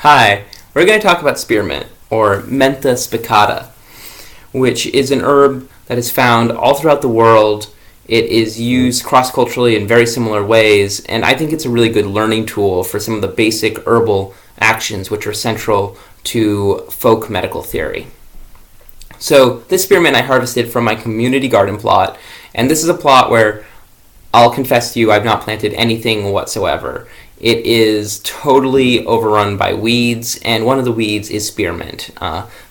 Hi, we're going to talk about spearmint, or Mentha spicata, which is an herb that is found all throughout the world. It is used cross-culturally in very similar ways, and I think it's a really good learning tool for some of the basic herbal actions which are central to folk medical theory. So this spearmint I harvested from my community garden plot, and this is a plot where I'll confess to you I've not planted anything whatsoever. It is totally overrun by weeds, and one of the weeds is spearmint.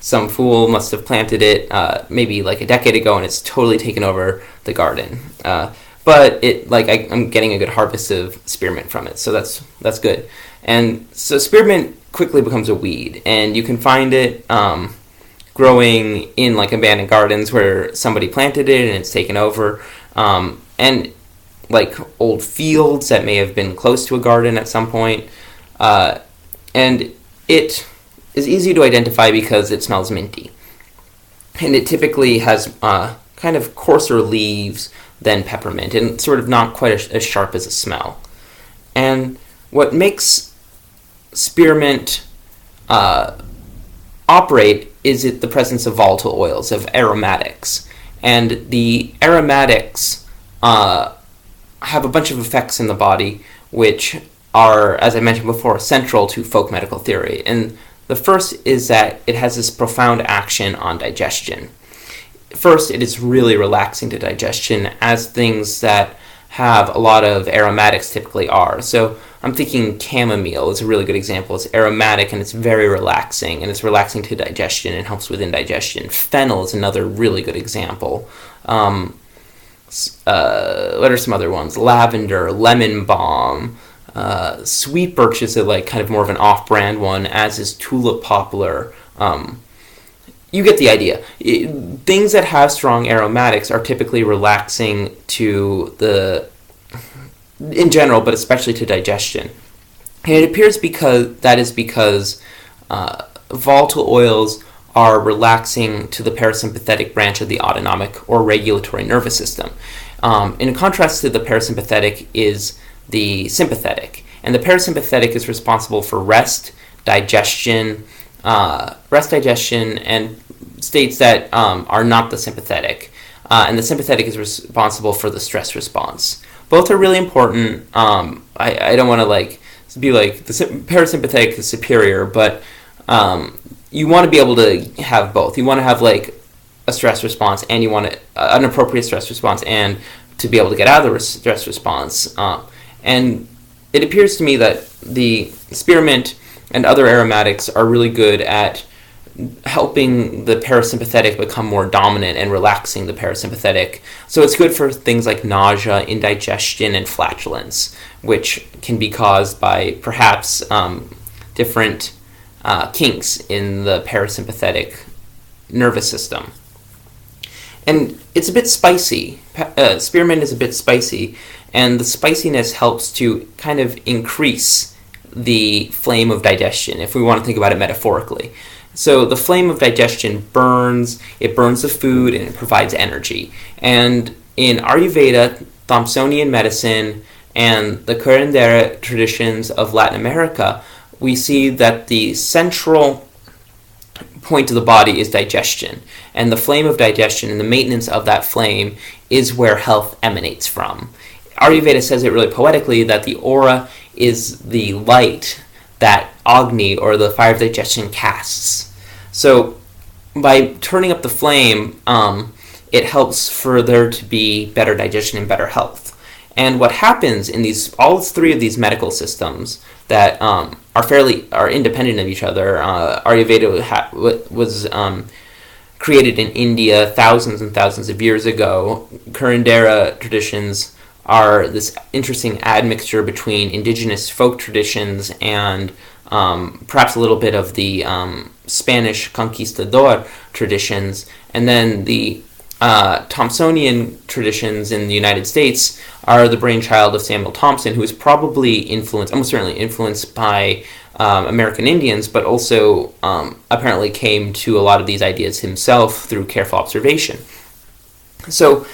Some fool must have planted it maybe like a decade ago, and it's totally taken over the garden. But I'm getting a good harvest of spearmint from it, so that's good. And so spearmint quickly becomes a weed, and you can find it growing in like abandoned gardens where somebody planted it and it's taken over, and like old fields that may have been close to a garden at some point. And it is easy to identify because it smells minty. And it typically has kind of coarser leaves than peppermint and sort of not quite as sharp as a smell. And what makes spearmint operate is the presence of volatile oils, of aromatics. And the aromatics have a bunch of effects in the body which are, as I mentioned before, central to folk medical theory. And the first is that it has this profound action on digestion. First, it is really relaxing to digestion, as things that have a lot of aromatics typically are. So I'm thinking chamomile is a really good example. It's aromatic and it's very relaxing, and it's relaxing to digestion and helps with indigestion. Fennel is another really good example. What are some other ones? Lavender, lemon balm, sweet birch is kind of more of an off-brand one, as is tulip poplar. You get the idea. Things that have strong aromatics are typically relaxing in general, but especially to digestion. And it appears because volatile oils are relaxing to the parasympathetic branch of the autonomic or regulatory nervous system. In contrast to the parasympathetic is the sympathetic. And the parasympathetic is responsible for rest, digestion, and states that are not the sympathetic. And the sympathetic is responsible for the stress response. Both are really important. I don't want to be like the parasympathetic is superior, but you want to be able to have both. You want to have a stress response, and you want an appropriate stress response, and to be able to get out of the stress response. And it appears to me that the spearmint and other aromatics are really good at helping the parasympathetic become more dominant and relaxing the parasympathetic. So it's good for things like nausea, indigestion, and flatulence, which can be caused by perhaps different kinks in the parasympathetic nervous system. And it's a bit spicy. Spearmint is a bit spicy, and the spiciness helps to kind of increase the flame of digestion, if we want to think about it metaphorically. So the flame of digestion burns the food, and it provides energy. And in Ayurveda, Thompsonian medicine, and the curandera traditions of Latin America, we see that the central point of the body is digestion. And the flame of digestion and the maintenance of that flame is where health emanates from. Ayurveda says it really poetically that the aura is the light that Agni, or the fire of digestion, casts. So by turning up the flame, it helps for there to be better digestion and better health. And what happens in all three of these medical systems that are independent of each other. Ayurveda was created in India thousands and thousands of years ago. Curandera traditions are this interesting admixture between indigenous folk traditions and perhaps a little bit of the Spanish conquistador traditions, and then the Thompsonian traditions in the United States are the brainchild of Samuel Thompson, who is probably almost certainly influenced by American Indians, but also apparently came to a lot of these ideas himself through careful observation. So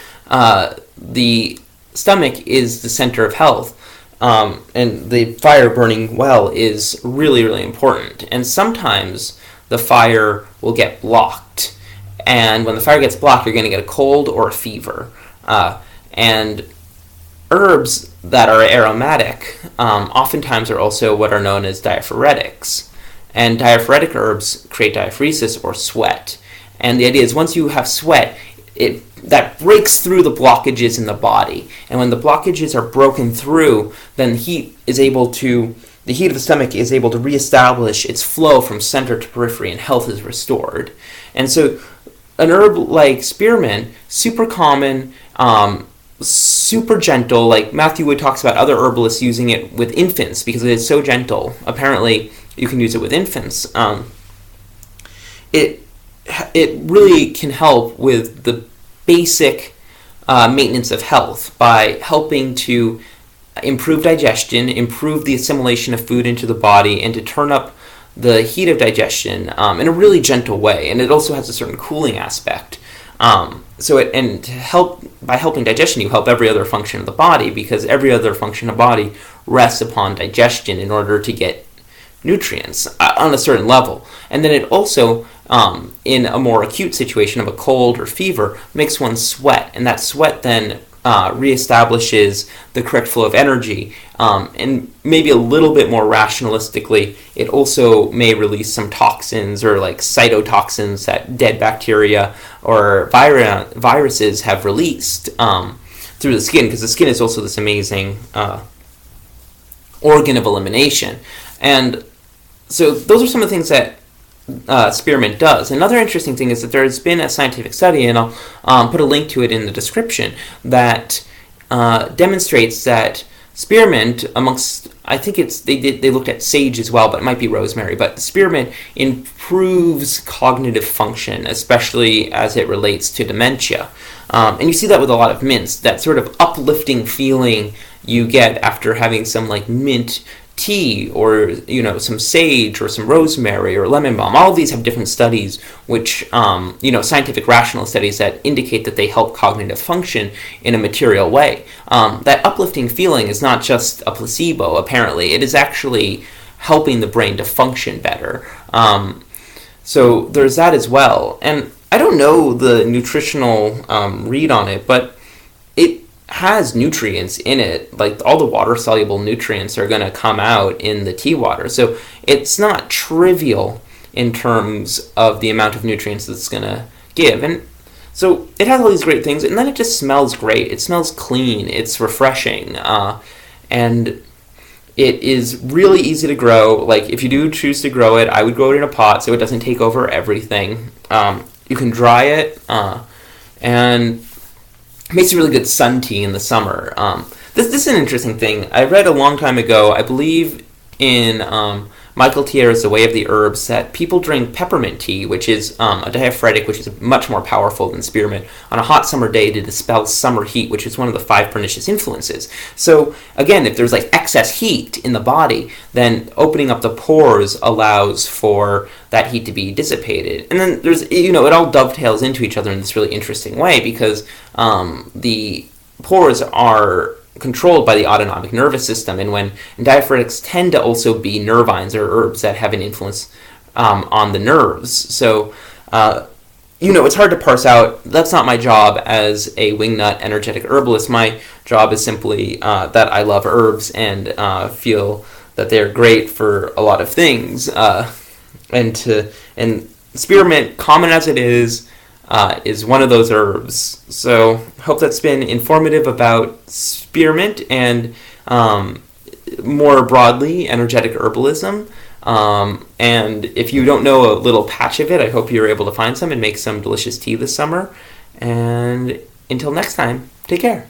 the stomach is the center of health, and the fire burning well is really, really important. And sometimes the fire will get blocked. And when the fire gets blocked, you're going to get a cold or a fever. And herbs that are aromatic oftentimes are also what are known as diaphoretics. And diaphoretic herbs create diaphoresis or sweat. And the idea is once you have sweat, that breaks through the blockages in the body. And when the blockages are broken through, then the heat of the stomach is able to reestablish its flow from center to periphery, and health is restored. And so an herb like spearmint, super common, super gentle. Like Matthew Wood talks about other herbalists using it with infants because it is so gentle. Apparently, you can use it with infants. It really can help with the basic maintenance of health by helping to improve digestion, improve the assimilation of food into the body, and to turn up the heat of digestion in a really gentle way. And it also has a certain cooling aspect. By helping digestion, you help every other function of the body, because every other function of the body rests upon digestion in order to get nutrients on a certain level. And then it also, in a more acute situation of a cold or fever, makes one sweat, and that sweat then reestablishes the correct flow of energy, and maybe a little bit more rationalistically, it also may release some toxins or like cytotoxins that dead bacteria or viruses have released through the skin, because the skin is also this amazing organ of elimination. And so those are some of the things that spearmint does. Another interesting thing is that there has been a scientific study, and I'll put a link to it in the description, that demonstrates that spearmint, amongst, I think they looked at sage as well, but it might be rosemary, but spearmint improves cognitive function, especially as it relates to dementia. And you see that with a lot of mints, that sort of uplifting feeling you get after having some like mint tea, or some sage or some rosemary or lemon balm. All of these have different studies which scientific rational studies that indicate that they help cognitive function in a material way. That uplifting feeling is not just a placebo, apparently. It is actually helping the brain to function better. So there's that as well. And I don't know the nutritional read on it, but it has nutrients in it. Like all the water soluble nutrients are going to come out in the tea water, so it's not trivial in terms of the amount of nutrients that's going to give. And so it has all these great things, and then it just smells great. It smells clean, it's refreshing, and it is really easy to grow. Like if you do choose to grow it, I would grow it in a pot so it doesn't take over everything. You can dry it, and it makes a really good sun tea in the summer. This is an interesting thing. I read a long time ago, I believe in Michael Tierra's The Way of the Herbs, that people drink peppermint tea, which is a diaphoretic, which is much more powerful than spearmint, on a hot summer day to dispel summer heat, which is one of the 5 pernicious influences. So again, if there's like excess heat in the body, then opening up the pores allows for that heat to be dissipated. And then there's, it all dovetails into each other in this really interesting way, because the pores are controlled by the autonomic nervous system, and diaphoretics tend to also be nervines, or herbs that have an influence on the nerves. So it's hard to parse out. That's not my job as a wingnut energetic herbalist. My job is simply that I love herbs and feel that they're great for a lot of things, and spearmint, common as it is one of those herbs. So hope that's been informative about spearmint and more broadly energetic herbalism. And if you don't know a little patch of it, I hope you're able to find some and make some delicious tea this summer. And until next time, take care.